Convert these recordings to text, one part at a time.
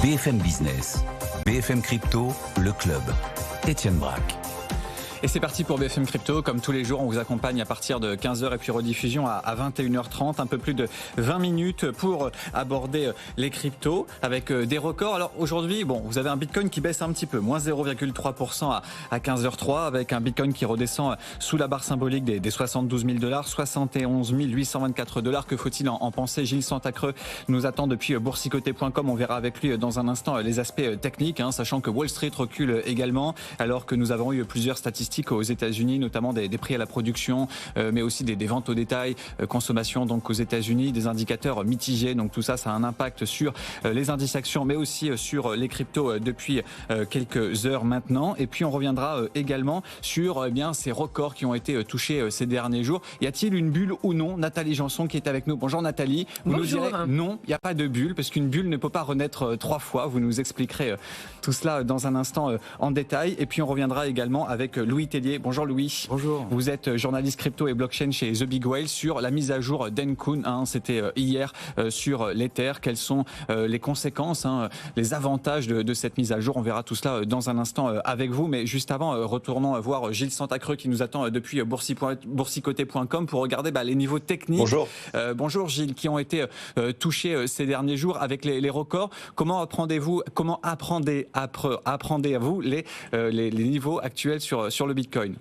BFM Business, BFM Crypto, le club. Étienne Braque. Et c'est parti pour BFM Crypto. Comme tous les jours, on vous accompagne à partir de 15h et puis rediffusion à 21h30. Un peu plus de 20 minutes pour aborder les cryptos avec des records. Alors aujourd'hui, vous avez un Bitcoin qui baisse un petit peu, moins 0,3% à 15h03, avec un Bitcoin qui redescend sous la barre symbolique des 72 000 $, 71 824 $. Que faut-il en penser? Gilles Santacreux nous attend depuis boursicoté.com. On verra avec lui dans un instant les aspects techniques, sachant que Wall Street recule également, alors que nous avons eu plusieurs statistiques aux États-Unis, notamment des prix à la production, mais aussi des ventes au détail, consommation donc aux États-Unis, des indicateurs mitigés. Donc tout ça, ça a un impact sur les indices actions, mais aussi sur les cryptos depuis quelques heures maintenant. Et puis on reviendra également sur ces records qui ont été touchés ces derniers jours. Y a-t-il une bulle ou non? Nathalie Janson qui est avec nous. Bonjour Nathalie. Vous Bonjour. nous direz non, il n'y a pas de bulle, parce qu'une bulle ne peut pas renaître trois fois. Vous nous expliquerez tout cela dans un instant en détail. Et puis on reviendra également avec Louis Tellier. Bonjour Louis. Bonjour. Vous êtes journaliste crypto et blockchain chez The Big Whale sur la mise à jour d'Encun. C'était hier sur l'Ether. Quelles sont les conséquences, les avantages de cette mise à jour? On verra tout cela dans un instant avec vous. Mais juste avant, retournons voir Gilles Santacreux qui nous attend depuis boursicoté.com pour regarder les niveaux techniques. Bonjour. Bonjour Gilles, qui ont été touchés ces derniers jours avec les records. Comment appréhendez-vous les niveaux actuels sur le Bitcoin?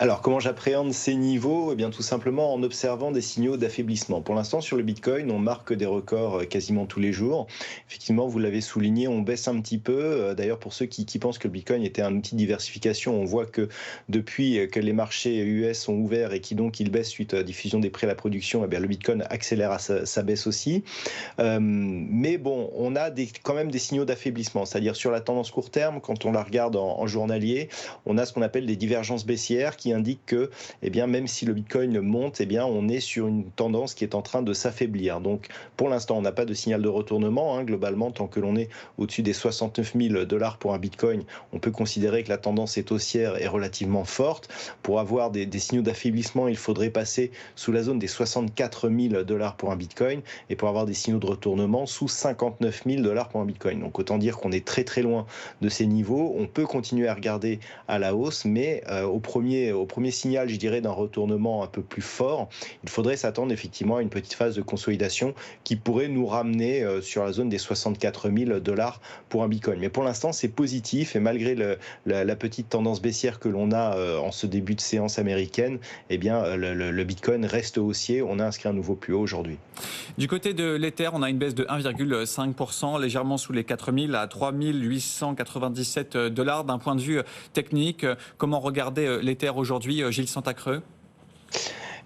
Alors, comment j'appréhende ces niveaux? Eh bien, tout simplement en observant des signaux d'affaiblissement. Pour l'instant, sur le Bitcoin, on marque des records quasiment tous les jours. Effectivement, vous l'avez souligné, on baisse un petit peu. D'ailleurs, pour ceux qui pensent que le Bitcoin était un outil de diversification, on voit que depuis que les marchés US sont ouverts et qu'ils baissent suite à la diffusion des prix à la production, eh bien, le Bitcoin accélère à sa baisse aussi. Mais bon, on a quand même des signaux d'affaiblissement. C'est-à-dire sur la tendance court terme, quand on la regarde en journalier, on a ce qu'on appelle des divergences baissières qui indique que, même si le Bitcoin monte, on est sur une tendance qui est en train de s'affaiblir. Donc, pour l'instant, on n'a pas de signal de retournement. Globalement, tant que l'on est au-dessus des 69 000 $ pour un Bitcoin, on peut considérer que la tendance est haussière et relativement forte. Pour avoir des signaux d'affaiblissement, il faudrait passer sous la zone des 64 000 $ pour un Bitcoin, et pour avoir des signaux de retournement, sous 59 000 $ pour un Bitcoin. Donc, autant dire qu'on est très très loin de ces niveaux. On peut continuer à regarder à la hausse, mais au premier signal, je dirais, d'un retournement un peu plus fort, il faudrait s'attendre effectivement à une petite phase de consolidation qui pourrait nous ramener sur la zone des 64 000 $ pour un Bitcoin. Mais pour l'instant, c'est positif, et malgré la petite tendance baissière que l'on a en ce début de séance américaine, le Bitcoin reste haussier. On a inscrit un nouveau plus haut aujourd'hui. Du côté de l'Ether, on a une baisse de 1,5%, légèrement sous les 4 000 à 3 897 $. D'un point de vue technique, comment regarder l'Ether aujourd'hui, Gilles Santacreux?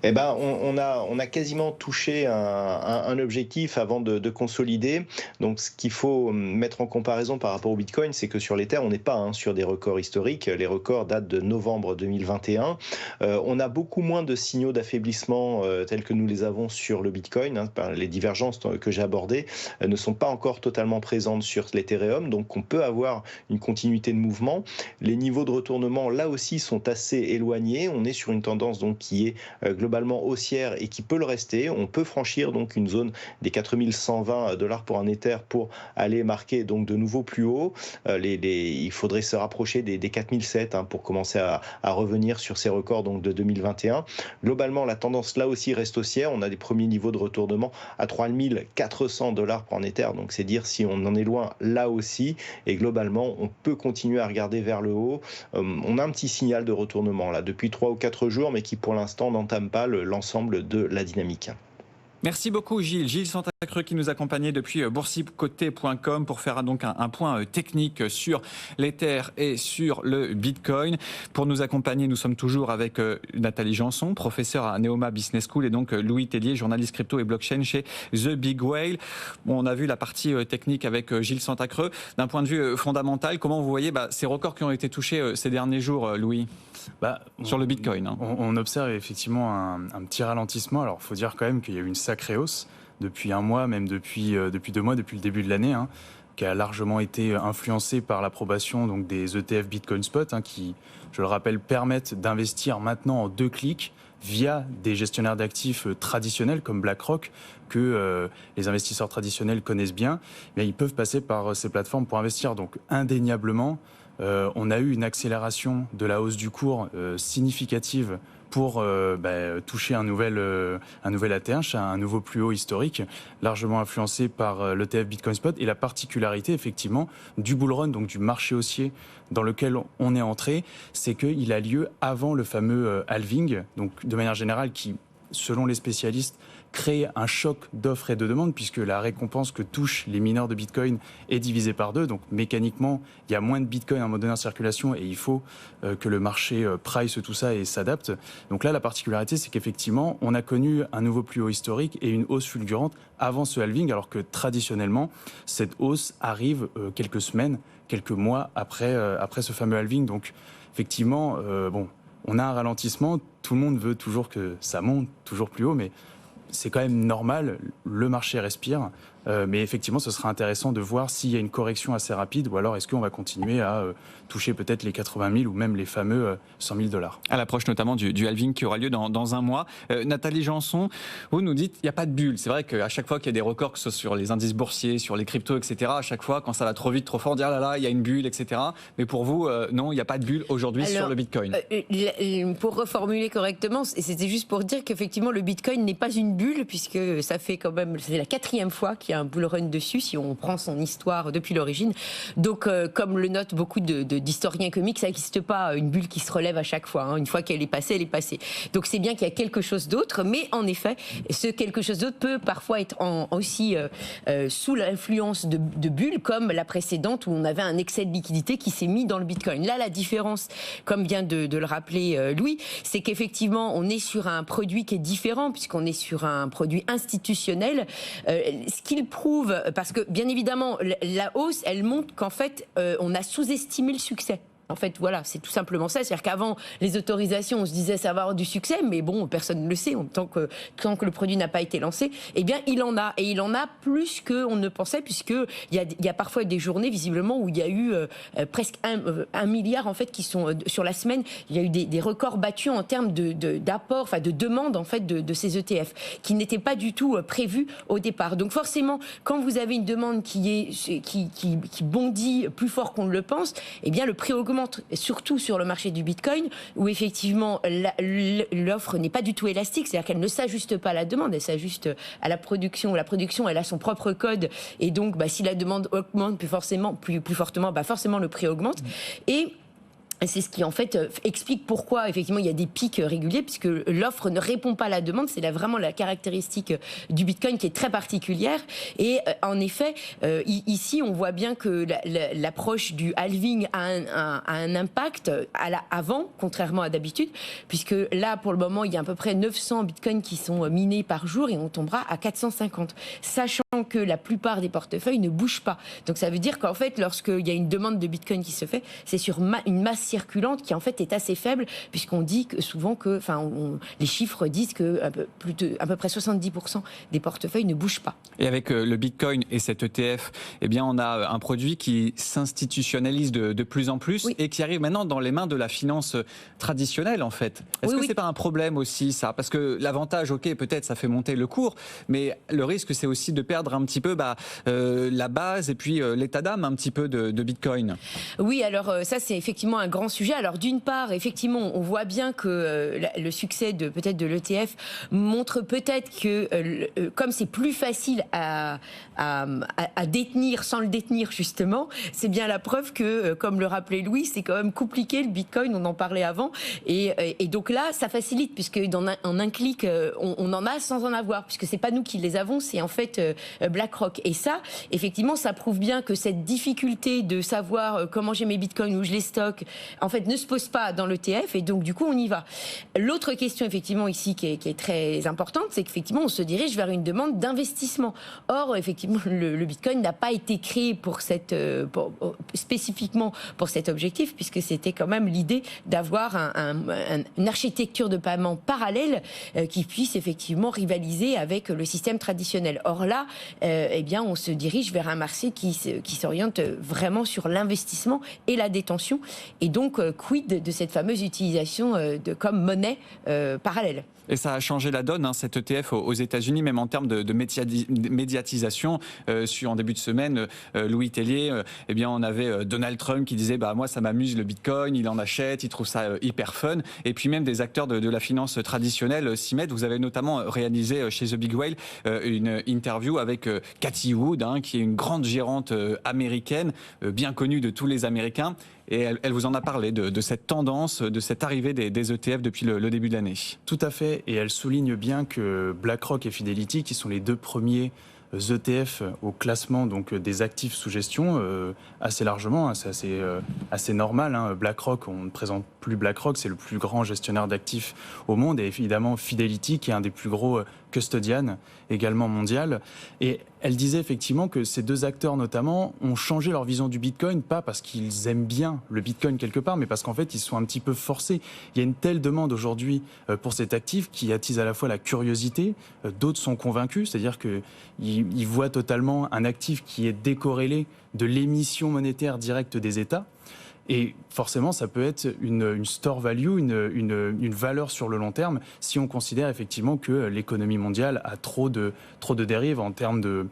On a quasiment touché un objectif avant de consolider. Donc, ce qu'il faut mettre en comparaison par rapport au Bitcoin, c'est que sur l'Ether, on n'est pas sur des records historiques. Les records datent de novembre 2021. On a beaucoup moins de signaux d'affaiblissement tels que nous les avons sur le Bitcoin. Les divergences que j'ai abordées ne sont pas encore totalement présentes sur l'Ethereum. Donc, on peut avoir une continuité de mouvement. Les niveaux de retournement, là aussi, sont assez éloignés. On est sur une tendance qui est globalement haussière et qui peut le rester. On peut franchir donc une zone des 4 120 $ pour un Ether pour aller marquer donc de nouveau plus haut. Il faudrait se rapprocher des 4 700 pour commencer à revenir sur ces records donc de 2021. Globalement, la tendance là aussi reste haussière. On a des premiers niveaux de retournement à 3 400 $ pour un Ether. Donc c'est dire si on en est loin là aussi. Et globalement, on peut continuer à regarder vers le haut. On a un petit signal de retournement là depuis 3 ou 4 jours, mais qui pour l'instant n'entame pas l'ensemble de la dynamique. Merci beaucoup Gilles. Gilles Santacreux qui nous accompagnait depuis boursicoté.com pour faire donc un point technique sur l'Ether et sur le Bitcoin. Pour nous accompagner, nous sommes toujours avec Nathalie Janson, professeure à Neoma Business School, et donc Louis Tellier, journaliste crypto et blockchain chez The Big Whale. On a vu la partie technique avec Gilles Santacreux. D'un point de vue fondamental, comment vous voyez ces records qui ont été touchés ces derniers jours, Louis, sur le Bitcoin? On observe effectivement un petit ralentissement. Alors, il faut dire quand même qu'il y a eu une sacrée hausse depuis un mois, même depuis 2 mois, depuis le début de l'année, qui a largement été influencée par l'approbation donc des ETF Bitcoin Spot, qui, je le rappelle, permettent d'investir maintenant en 2 clics via des gestionnaires d'actifs traditionnels comme BlackRock, que les investisseurs traditionnels connaissent bien, mais ils peuvent passer par ces plateformes pour investir. Donc indéniablement, on a eu une accélération de la hausse du cours significative pour toucher un nouvel ATH, un nouveau plus haut historique, largement influencé par l'ETF Bitcoin Spot. Et la particularité, effectivement, du bull run, donc du marché haussier dans lequel on est entré, c'est qu'il a lieu avant le fameux halving, donc de manière générale qui, selon les spécialistes, crée un choc d'offres et de demandes, puisque la récompense que touchent les mineurs de Bitcoin est divisée par 2. Donc mécaniquement, il y a moins de Bitcoin à un moment donné en circulation et il faut que le marché price tout ça et s'adapte. Donc là, la particularité, c'est qu'effectivement, on a connu un nouveau plus haut historique et une hausse fulgurante avant ce halving, alors que traditionnellement, cette hausse arrive quelques semaines, quelques mois après ce fameux halving. Donc effectivement, on a un ralentissement, tout le monde veut toujours que ça monte toujours plus haut, mais c'est quand même normal, le marché respire, mais effectivement ce sera intéressant de voir s'il y a une correction assez rapide ou alors est-ce qu'on va continuer à toucher peut-être les 80 000 ou même les fameux 100 000 $. À l'approche notamment du halving qui aura lieu dans un mois. Nathalie Janson, vous nous dites il n'y a pas de bulle. C'est vrai qu'à chaque fois qu'il y a des records, que ce soit sur les indices boursiers, sur les cryptos, etc., à chaque fois quand ça va trop vite, trop fort, on dit ah là là, il y a une bulle, etc. Mais pour vous, non, il n'y a pas de bulle aujourd'hui sur le Bitcoin. Pour reformuler correctement, c'était juste pour dire qu'effectivement le Bitcoin n'est pas une bulle, puisque ça fait quand même, c'est la 4e fois qu'il y a un bull run dessus, si on prend son histoire depuis l'origine. Donc, comme le notent beaucoup d'historiens économiques, ça n'existe pas une bulle qui se relève à chaque fois. Une fois qu'elle est passée, elle est passée. Donc, c'est bien qu'il y a quelque chose d'autre, mais en effet, ce quelque chose d'autre peut parfois être aussi sous l'influence de bulles, comme la précédente où on avait un excès de liquidité qui s'est mis dans le Bitcoin. Là, la différence, comme vient de le rappeler Louis, c'est qu'effectivement, on est sur un produit qui est différent, puisqu'on est sur un produit institutionnel. Ce qu'il prouve, parce que bien évidemment, la hausse, elle montre qu'en fait, on a sous-estimé le succès. En fait, voilà, c'est tout simplement ça. C'est-à-dire qu'avant, les autorisations, on se disait ça va avoir du succès, mais bon, personne ne le sait. Tant que le produit n'a pas été lancé, eh bien, il en a. Et il en a plus qu'on ne pensait, puisqu'il y a parfois des journées, visiblement, où il y a eu presque 1 milliard, en fait, qui sont, sur la semaine, il y a eu des records battus en termes d'apport, enfin, de demande, en fait, de ces ETF, qui n'étaient pas du tout prévus au départ. Donc, forcément, quand vous avez une demande qui bondit plus fort qu'on ne le pense, eh bien, le prix augmente. Surtout sur le marché du Bitcoin, où effectivement l'offre n'est pas du tout élastique, c'est-à-dire qu'elle ne s'ajuste pas à la demande, elle s'ajuste à la production. La production, elle a son propre code, et donc si la demande augmente plus fortement, forcément le prix augmente. Et c'est ce qui en fait explique pourquoi effectivement il y a des pics réguliers, puisque l'offre ne répond pas à la demande. C'est vraiment la caractéristique du Bitcoin qui est très particulière. Et en effet, ici on voit bien que l'approche du halving a un impact avant, contrairement à d'habitude, puisque là pour le moment il y a à peu près 900 Bitcoins qui sont minés par jour et on tombera à 450, sachant que la plupart des portefeuilles ne bougent pas. Donc ça veut dire qu'en fait lorsqu'il y a une demande de Bitcoin qui se fait, c'est sur une masse circulante qui en fait est assez faible, puisqu'on dit que souvent que, les chiffres disent que à peu près 70% des portefeuilles ne bougent pas. Et avec le Bitcoin et cet ETF, eh bien on a un produit qui s'institutionnalise de plus en plus, oui, et qui arrive maintenant dans les mains de la finance traditionnelle en fait. Est-ce que c'est pas un problème aussi ça? Parce que l'avantage, ok, peut-être ça fait monter le cours, mais le risque c'est aussi de perdre un petit peu la base et puis l'état d'âme un petit peu de Bitcoin. Oui, alors ça c'est effectivement un grand sujet. Alors d'une part, effectivement, on voit bien que le succès de l'ETF montre peut-être que comme c'est plus facile à détenir sans le détenir justement, c'est bien la preuve que, comme le rappelait Louis, c'est quand même compliqué le Bitcoin, on en parlait avant, et donc là ça facilite, puisque en un clic on en a sans en avoir, puisque c'est pas nous qui les avons, c'est en fait BlackRock. Et ça, effectivement, ça prouve bien que cette difficulté de savoir comment j'ai mes Bitcoins, où je les stocke, en fait, ne se pose pas dans l'ETF, et donc du coup, on y va. L'autre question, effectivement, ici, qui est très importante, c'est qu'effectivement, on se dirige vers une demande d'investissement. Or, effectivement, le Bitcoin n'a pas été créé spécifiquement pour cet objectif, puisque c'était quand même l'idée d'avoir une architecture de paiement parallèle qui puisse effectivement rivaliser avec le système traditionnel. Or là, eh bien, on se dirige vers un marché qui s'oriente vraiment sur l'investissement et la détention. Et donc, quid de cette fameuse utilisation comme monnaie parallèle. Et ça a changé la donne, cet ETF aux États-Unis, même en termes de médiatisation. En début de semaine, Louis Tellier, eh bien, on avait Donald Trump qui disait moi, ça m'amuse le Bitcoin, il en achète, il trouve ça hyper fun. Et puis même des acteurs de la finance traditionnelle s'y mettent. Vous avez notamment réalisé chez The Big Whale une interview avec Cathie Wood, qui est une grande gérante américaine, bien connue de tous les Américains. Et elle vous en a parlé de cette tendance, de cette arrivée des ETF depuis le début de l'année. Tout à fait, et elle souligne bien que BlackRock et Fidelity, qui sont les deux premiers ETF au classement donc des actifs sous gestion, assez largement, c'est assez normal. BlackRock, on ne présente plus BlackRock, c'est le plus grand gestionnaire d'actifs au monde, et évidemment Fidelity, qui est un des plus gros custodian également mondial. Et elle disait effectivement que ces deux acteurs notamment ont changé leur vision du Bitcoin, pas parce qu'ils aiment bien le Bitcoin quelque part, mais parce qu'en fait ils sont un petit peu forcés. Il y a une telle demande aujourd'hui pour cet actif qui attise à la fois la curiosité, d'autres sont convaincus, c'est-à-dire qu'ils voient totalement un actif qui est décorrélé de l'émission monétaire directe des États. Et forcément, ça peut être une store value, une valeur sur le long terme, si on considère effectivement que l'économie mondiale a trop de dérives en termes de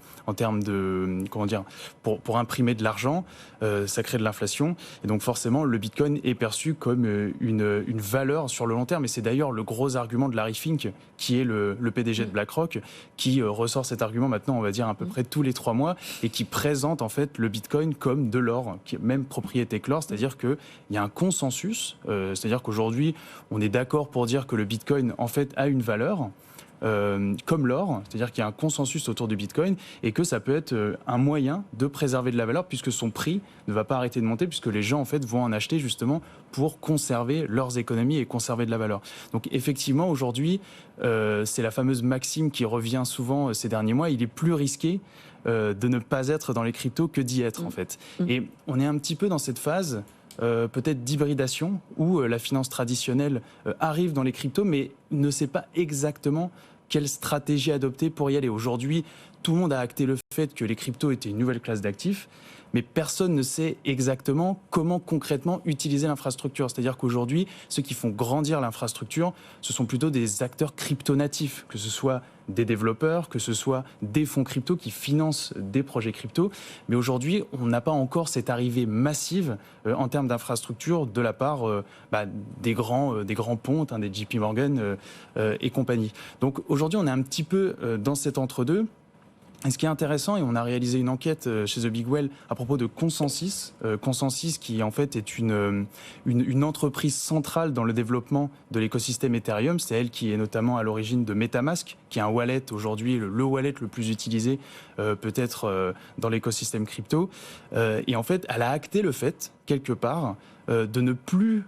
comment dire, pour imprimer de l'argent, ça crée de l'inflation. Et donc forcément, le Bitcoin est perçu comme une valeur sur le long terme. Et c'est d'ailleurs le gros argument de Larry Fink, qui est le PDG de BlackRock, qui ressort cet argument maintenant, on va dire à peu près tous les 3 mois, et qui présente en fait le Bitcoin comme de l'or, même propriété que l'or, c'est-à-dire qu'il y a un consensus, c'est-à-dire qu'aujourd'hui, on est d'accord pour dire que le Bitcoin, en fait, a une valeur, comme l'or, c'est-à-dire qu'il y a un consensus autour du Bitcoin et que ça peut être un moyen de préserver de la valeur puisque son prix ne va pas arrêter de monter, puisque les gens, en fait, vont en acheter justement pour conserver leurs économies et conserver de la valeur. Donc, effectivement, aujourd'hui, c'est la fameuse maxime qui revient souvent ces derniers mois, il est plus risqué de ne pas être dans les cryptos que d'y être, en fait. Et on est un petit peu dans cette phase peut-être d'hybridation où la finance traditionnelle arrive dans les cryptos mais ne sait pas exactement quelle stratégie adopter pour y aller. Aujourd'hui, tout le monde a acté le fait que les cryptos étaient une nouvelle classe d'actifs, mais personne ne sait exactement comment concrètement utiliser l'infrastructure. C'est-à-dire qu'aujourd'hui, ceux qui font grandir l'infrastructure, ce sont plutôt des acteurs crypto-natifs, que ce soit des développeurs, que ce soit des fonds crypto qui financent des projets crypto. Mais aujourd'hui, on n'a pas encore cette arrivée massive en termes d'infrastructure de la part des grands pontes, des JP Morgan et compagnie. Donc aujourd'hui, on est un petit peu dans cet entre-deux. Et ce qui est intéressant, et on a réalisé une enquête chez The Big Whale à propos de Consensus, Consensus qui en fait est une entreprise centrale dans le développement de l'écosystème Ethereum. C'est elle qui est notamment à l'origine de MetaMask, qui est un wallet aujourd'hui, le wallet le plus utilisé peut-être dans l'écosystème crypto. Et en fait, elle a acté le fait, quelque part, de ne plus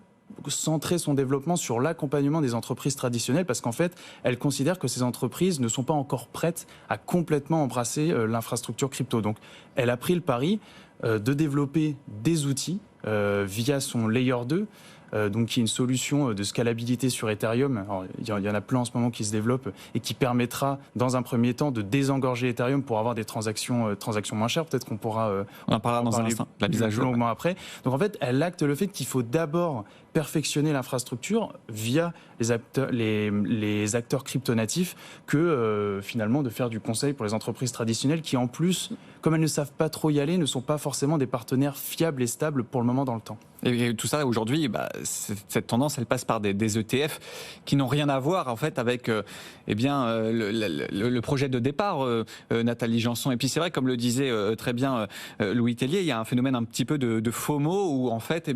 centrer son développement sur l'accompagnement des entreprises traditionnelles parce qu'en fait, elle considère que ces entreprises ne sont pas encore prêtes à complètement embrasser l'infrastructure crypto. Donc, elle a pris le pari de développer des outils via son Layer 2, donc qui est une solution de scalabilité sur Ethereum. Alors, il y en a plein en ce moment qui se développent et qui permettra, dans un premier temps, de désengorger Ethereum pour avoir des transactions moins chères. Peut-être qu'on pourra on en parlera dans un instant, la mise à jour longuement après. Donc en fait, elle acte le fait qu'il faut d'abord perfectionner l'infrastructure via les acteurs crypto-natifs que finalement de faire du conseil pour les entreprises traditionnelles qui en plus, comme elles ne savent pas trop y aller, ne sont pas forcément des partenaires fiables et stables pour le moment dans le temps. Et tout ça aujourd'hui, cette tendance, elle passe par des ETF qui n'ont rien à voir en fait avec le projet de départ, Nathalie Janson. Et puis c'est vrai, comme le disait très bien Louis Tellier, il y a un phénomène un petit peu de FOMO où en fait,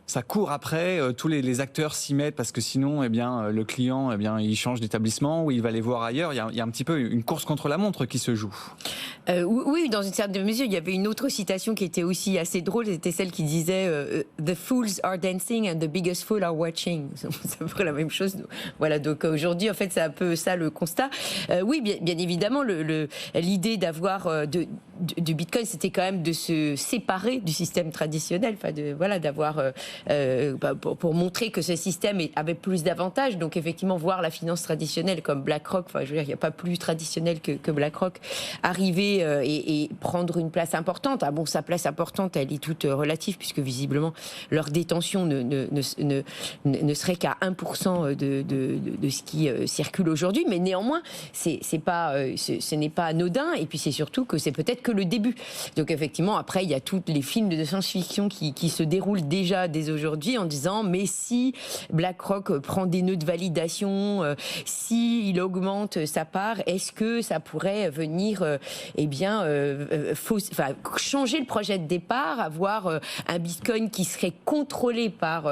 ça court après, tous les acteurs s'y mettent parce que sinon, le client, il change d'établissement ou il va les voir ailleurs. Il y a un petit peu une course contre la montre qui se joue. Oui, dans une certaine mesure, il y avait une autre citation qui était aussi assez drôle. C'était celle qui disait The fools are dancing and the biggest fools are watching. C'est à peu près la même chose. Voilà, donc aujourd'hui, en fait, c'est un peu ça le constat. Oui, bien évidemment, l'idée d'avoir du Bitcoin, c'était quand même de se séparer du système traditionnel, d'avoir pour montrer que ce système avait plus d'avantages. Donc effectivement, voir la finance traditionnelle comme BlackRock, je veux dire, il n'y a pas plus traditionnel que BlackRock, arriver et prendre une place importante. Ah bon, sa place importante, elle est toute relative, puisque visiblement, leur détention ne serait qu'à 1% de ce qui circule aujourd'hui. Mais néanmoins, ce n'est pas anodin. Et puis c'est surtout que c'est peut-être que le début. Donc effectivement, après, il y a tous les films de science-fiction qui se déroulent déjà dès aujourd'hui en disant, mais si BlackRock prend des nœuds de validation, s'il augmente sa part, est-ce que ça pourrait venir changer le projet de départ, avoir un Bitcoin qui serait contrôlé par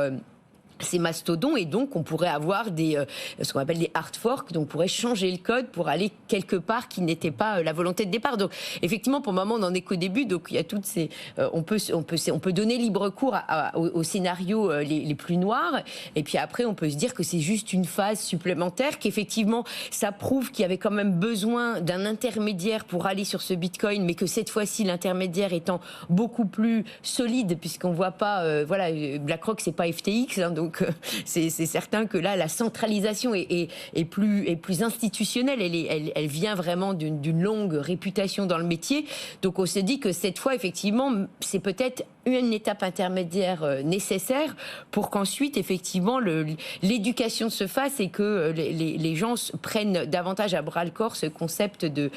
ces mastodons, et donc on pourrait avoir ce qu'on appelle des hard forks, donc on pourrait changer le code pour aller quelque part qui n'était pas la volonté de départ. Donc effectivement, pour le moment, on n'en est qu'au début, donc il y a toutes ces... on peut donner libre cours aux scénarios les plus noirs, et puis après on peut se dire que c'est juste une phase supplémentaire, qu'effectivement ça prouve qu'il y avait quand même besoin d'un intermédiaire pour aller sur ce Bitcoin, mais que cette fois-ci l'intermédiaire étant beaucoup plus solide, puisqu'on voit pas, BlackRock c'est pas FTX, donc c'est certain que là la centralisation est plus institutionnelle, elle vient vraiment d'une longue réputation dans le métier. Donc on se dit que cette fois effectivement c'est peut-être une étape intermédiaire nécessaire pour qu'ensuite effectivement l'éducation se fasse et que les gens prennent davantage à bras le corps ce concept de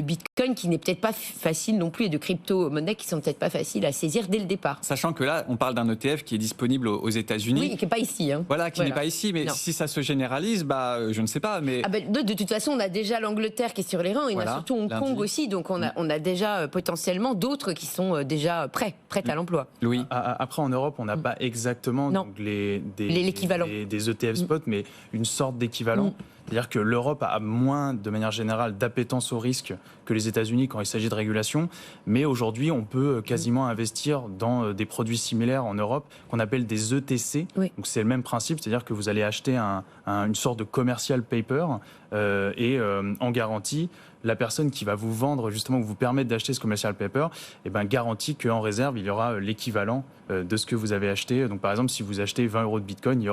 Bitcoin, qui n'est peut-être pas facile non plus, et de crypto-monnaies qui sont peut-être pas faciles à saisir dès le départ. Sachant que là on parle d'un ETF qui est disponible aux États-Unis. Oui, qui n'est pas ici. N'est pas ici, mais si ça se généralise, je ne sais pas. Mais... de toute façon, on a déjà l'Angleterre qui est sur les rangs, et on a surtout Hong Kong aussi, donc on a déjà potentiellement d'autres qui sont déjà prêts à l'emploi. Louis. Après, en Europe, on n'a pas exactement l'équivalent des ETF spot, mais une sorte d'équivalent. C'est-à-dire que l'Europe a moins, de manière générale, d'appétence au risque que les États-Unis quand il s'agit de régulation. Mais aujourd'hui, on peut quasiment investir dans des produits similaires en Europe qu'on appelle des ETC. Oui. Donc c'est le même principe, c'est-à-dire que vous allez acheter une sorte de commercial paper en garantie, la personne qui va vous vendre, justement, vous permettre d'acheter ce commercial paper, garantit qu'en réserve, il y aura l'équivalent de ce que vous avez acheté. Donc, par exemple, si vous achetez 20 € de Bitcoin,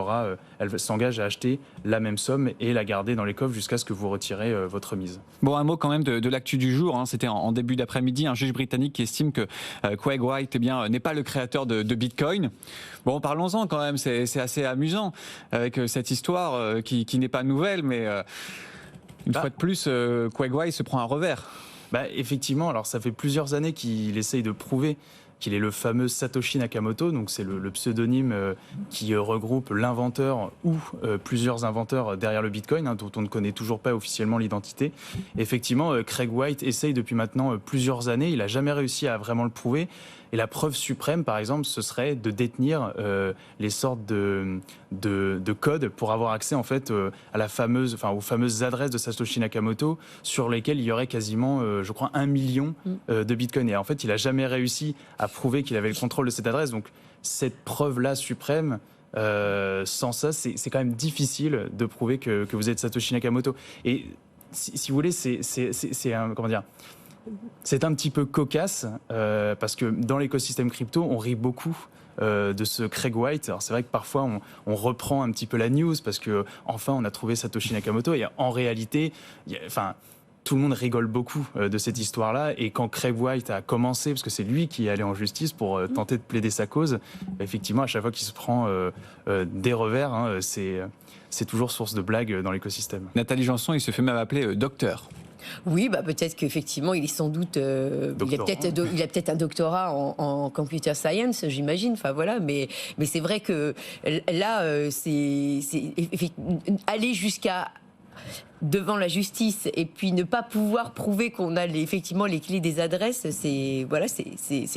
elle s'engage à acheter la même somme et la garder dans les coffres jusqu'à ce que vous retirez votre mise. Bon, un mot quand même de l'actu du jour. C'était en début d'après-midi, un juge britannique qui estime que Craig Wright n'est pas le créateur de Bitcoin. Bon, parlons-en quand même, c'est assez amusant avec cette histoire qui n'est pas nouvelle, mais... Une fois de plus, Craig Wright se prend un revers. Effectivement, alors ça fait plusieurs années qu'il essaye de prouver qu'il est le fameux Satoshi Nakamoto, donc c'est le pseudonyme qui regroupe l'inventeur ou plusieurs inventeurs derrière le Bitcoin, dont on ne connaît toujours pas officiellement l'identité. Effectivement, Craig Wright essaye depuis maintenant plusieurs années, il n'a jamais réussi à vraiment le prouver. Et la preuve suprême, par exemple, ce serait de détenir les sortes de codes pour avoir accès en fait aux fameuses adresses de Satoshi Nakamoto sur lesquelles il y aurait quasiment, je crois, 1 million de Bitcoin. Et en fait, il n'a jamais réussi à prouver qu'il avait le contrôle de cette adresse. Donc, cette preuve-là suprême, sans ça, c'est quand même difficile de prouver que vous êtes Satoshi Nakamoto. Et si vous voulez, c'est un... Comment dire ? C'est un petit peu cocasse parce que dans l'écosystème crypto, on rit beaucoup de ce Craig Wright. Alors c'est vrai que parfois on reprend un petit peu la news parce que enfin on a trouvé Satoshi Nakamoto, et en réalité, tout le monde rigole beaucoup de cette histoire-là. Et quand Craig Wright a commencé, parce que c'est lui qui est allé en justice pour tenter de plaider sa cause, effectivement à chaque fois qu'il se prend des revers, c'est toujours source de blagues dans l'écosystème. Nathalie Janson, il se fait même appeler docteur. Oui, peut-être qu'effectivement, il est sans doute, il a peut-être un doctorat en computer science, j'imagine. Mais c'est vrai que là, c'est aller jusqu'à devant la justice et puis ne pas pouvoir prouver qu'on a effectivement les clés des adresses, c'est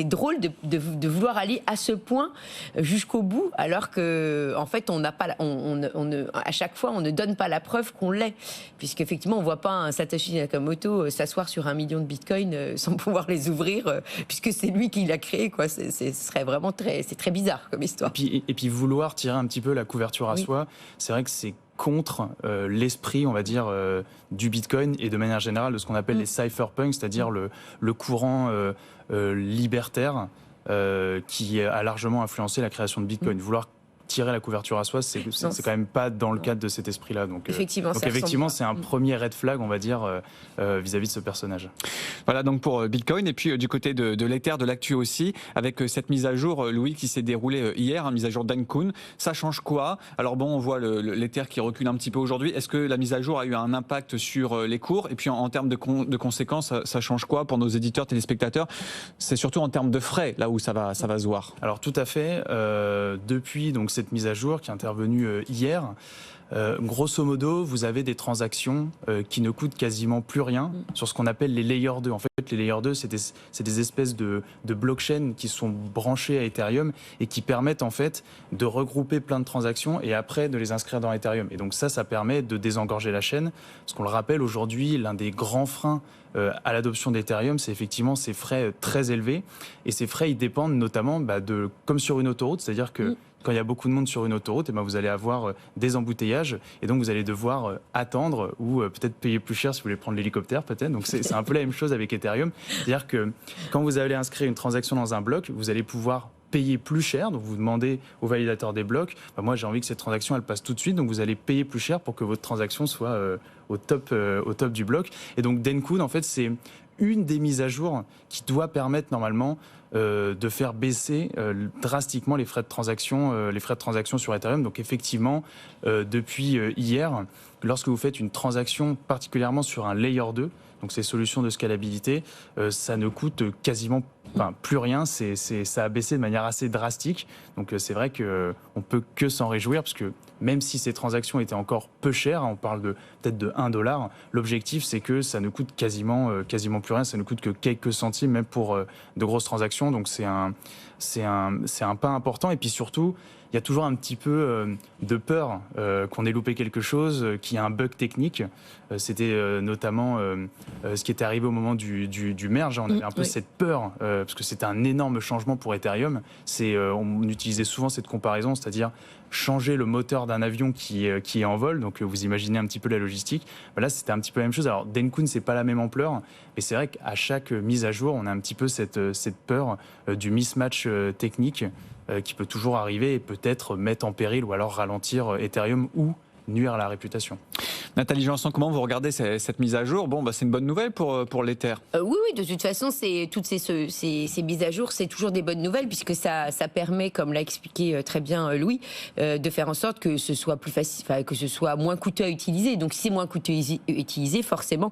drôle de vouloir aller à ce point jusqu'au bout, alors que en fait on n'a pas, à chaque fois on ne donne pas la preuve qu'on l'est, puisqu'effectivement on voit pas un Satoshi Nakamoto s'asseoir sur 1 million de bitcoins sans pouvoir les ouvrir, puisque c'est lui qui l'a créé, quoi. Ce serait vraiment c'est très bizarre comme histoire. Et puis vouloir tirer un petit peu la couverture à soi, c'est vrai que c'est contre l'esprit, on va dire, du Bitcoin et de manière générale de ce qu'on appelle les cypherpunks, c'est-à-dire le courant libertaire qui a largement influencé la création de Bitcoin. Vouloir tirer la couverture à soi, c'est quand même pas dans le cadre de cet esprit-là. Donc effectivement, c'est un premier red flag, on va dire, vis-à-vis de ce personnage. Voilà donc pour Bitcoin. Et puis du côté de l'Ether, de l'actu aussi, avec cette mise à jour, Louis, qui s'est déroulée hier, mise à jour d'Ankun. Ça change quoi? Alors bon, on voit l'Ether qui recule un petit peu aujourd'hui. Est-ce que la mise à jour a eu un impact sur les cours? Et puis en termes de conséquences, ça change quoi pour nos éditeurs, téléspectateurs? C'est surtout en termes de frais, là où ça va se voir. Alors tout à fait. Depuis donc cette mise à jour qui est intervenue hier, grosso modo, vous avez des transactions qui ne coûtent quasiment plus rien sur ce qu'on appelle les Layer 2. En fait, les Layer 2, c'est des espèces de blockchains qui sont branchées à Ethereum et qui permettent en fait de regrouper plein de transactions et après de les inscrire dans Ethereum. Et donc ça permet de désengorger la chaîne. Parce qu'on le rappelle, aujourd'hui, l'un des grands freins à l'adoption d'Ethereum, c'est effectivement ces frais très élevés. Et ces frais, ils dépendent notamment comme sur une autoroute, c'est-à-dire que quand il y a beaucoup de monde sur une autoroute, vous allez avoir des embouteillages et donc vous allez devoir attendre ou peut-être payer plus cher si vous voulez prendre l'hélicoptère peut-être. Donc c'est un peu la même chose avec Ethereum. C'est-à-dire que quand vous allez inscrire une transaction dans un bloc, vous allez pouvoir payer plus cher. Donc vous demandez au validateur des blocs, moi j'ai envie que cette transaction elle passe tout de suite, donc vous allez payer plus cher pour que votre transaction soit au top du bloc. Et donc Dencun, en fait, c'est une des mises à jour qui doit permettre normalement de faire baisser drastiquement les frais de transaction sur Ethereum. Donc effectivement, depuis hier, lorsque vous faites une transaction particulièrement sur un Layer 2, donc ces solutions de scalabilité, ça ne coûte quasiment plus rien. Ça a baissé de manière assez drastique. Donc c'est vrai qu'on peut que s'en réjouir parce que même si ces transactions étaient encore peu chères, on parle peut-être de $1, l'objectif c'est que ça ne coûte quasiment plus rien, ça ne coûte que quelques centimes même pour de grosses transactions. Donc c'est un pas important. Et puis surtout, il y a toujours un petit peu de peur qu'on ait loupé quelque chose, qu'il y ait un bug technique. C'était notamment ce qui était arrivé au moment du merge. On avait un peu cette peur, parce que c'était un énorme changement pour Ethereum. On utilisait souvent cette comparaison, c'est-à-dire changer le moteur d'un avion qui est en vol. Donc vous imaginez un petit peu la logistique. Là, c'était un petit peu la même chose. Alors Dencun, c'est pas la même ampleur, mais c'est vrai qu'à chaque mise à jour, on a un petit peu cette peur du mismatch technique qui peut toujours arriver et peut-être mettre en péril ou alors ralentir Ethereum ou nuire à la réputation. Nathalie Janson, comment vous regardez cette mise à jour? C'est une bonne nouvelle pour l'Ether. Oui, de toute façon, toutes ces mises à jour, c'est toujours des bonnes nouvelles puisque ça permet, comme l'a expliqué très bien Louis, de faire en sorte que ce soit plus facile, que ce soit moins coûteux à utiliser. Donc, si c'est moins coûteux à utiliser, forcément,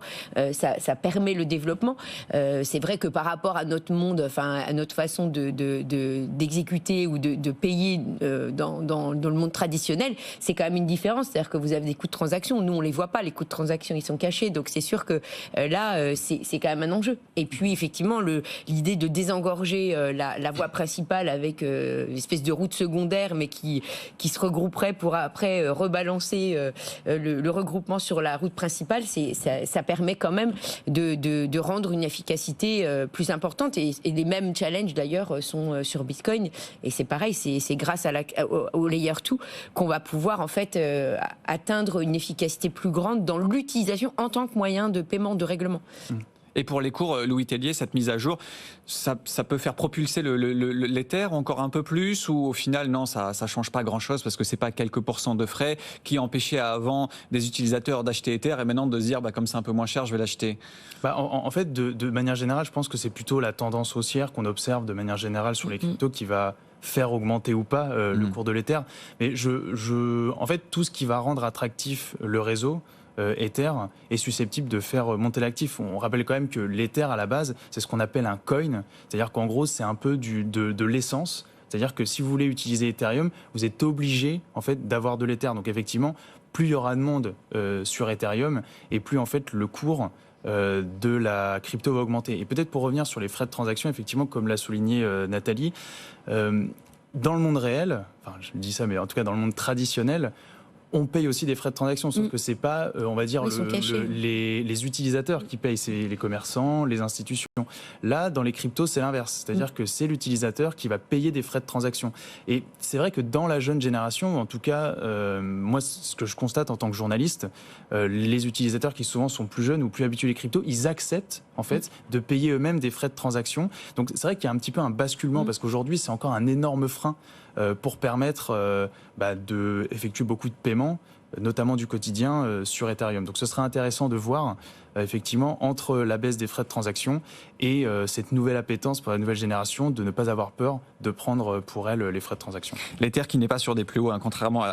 ça permet le développement. C'est vrai que par rapport à notre monde, à notre façon d'exécuter ou de payer dans le monde traditionnel, c'est quand même une différence. C'est-à-dire que vous avez des coûts de transaction. Nous, on les voit pas, les coûts de transaction, ils sont cachés. Donc, c'est sûr que là, c'est quand même un enjeu. Et puis, effectivement, l'idée de désengorger la voie principale avec une espèce de route secondaire, mais qui se regrouperait pour après rebalancer le regroupement sur la route principale, ça permet quand même de rendre une efficacité plus importante. Et les mêmes challenges, d'ailleurs, sont sur Bitcoin. Et c'est pareil, c'est grâce au Layer 2 qu'on va pouvoir, en fait, atteindre une efficacité plus grande dans l'utilisation en tant que moyen de paiement de règlement. Et pour les cours, Louis Tellier, cette mise à jour, ça peut faire propulser l'Ether encore un peu plus, ou au final, non, ça change pas grand-chose parce que c'est pas quelques pourcents de frais qui empêchaient avant des utilisateurs d'acheter Ether et maintenant de se dire, comme c'est un peu moins cher, je vais l'acheter. En fait, de manière générale, je pense que c'est plutôt la tendance haussière qu'on observe de manière générale sur les cryptos qui va faire augmenter ou pas le cours de l'Ether. Mais en fait, tout ce qui va rendre attractif le réseau, Ether, est susceptible de faire monter l'actif. On rappelle quand même que l'Ether, à la base, c'est ce qu'on appelle un coin. C'est-à-dire qu'en gros, c'est un peu de l'essence. C'est-à-dire que si vous voulez utiliser Ethereum, vous êtes obligé en fait, d'avoir de l'Ether. Donc effectivement, plus il y aura de monde sur Ethereum, et plus en fait, le cours de la crypto va augmenter. Et peut-être pour revenir sur les frais de transaction, effectivement, comme l'a souligné Nathalie, dans le monde réel, je dis ça, mais en tout cas dans le monde traditionnel, on paye aussi des frais de transaction, sauf que c'est pas, on va dire, les utilisateurs qui payent, c'est les commerçants, les institutions. Là, dans les cryptos, c'est l'inverse, c'est-à-dire que c'est l'utilisateur qui va payer des frais de transaction. Et c'est vrai que dans la jeune génération, en tout cas, moi, ce que je constate en tant que journaliste, les utilisateurs qui souvent sont plus jeunes ou plus habitués aux cryptos, ils acceptent en fait de payer eux-mêmes des frais de transaction. Donc c'est vrai qu'il y a un petit peu un basculement parce qu'aujourd'hui, c'est encore un énorme frein pour permettre de effectuer beaucoup de paiements, notamment du quotidien sur Ethereum. Donc ce serait intéressant de voir effectivement entre la baisse des frais de transaction et cette nouvelle appétence pour la nouvelle génération de ne pas avoir peur de prendre pour elle les frais de transaction. L'Ether qui n'est pas sur des plus hauts, contrairement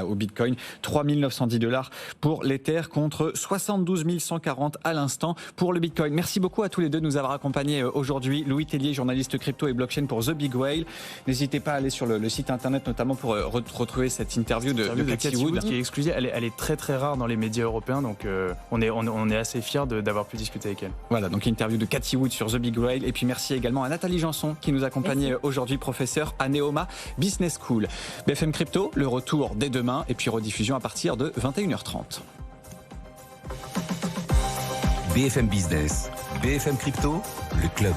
au Bitcoin, 3 910 $ pour l'Ether contre 72 140 à l'instant pour le Bitcoin. Merci beaucoup à tous les deux de nous avoir accompagnés aujourd'hui. Louis Tellier, journaliste crypto et blockchain pour The Big Whale. N'hésitez pas à aller sur le site internet notamment pour retrouver cette interview de Cathie Wood qui est exclusive. Elle est très très rare dans les médias européens, donc on est assez fiers d'avoir pu discuter avec elle. Voilà, donc interview de Cathie Wood sur The Big Whale. Et puis merci également à Nathalie Janson qui nous accompagne aujourd'hui, professeure à Neoma Business School. BFM Crypto, le retour dès demain et puis rediffusion à partir de 21h30. BFM Business, BFM Crypto, le club.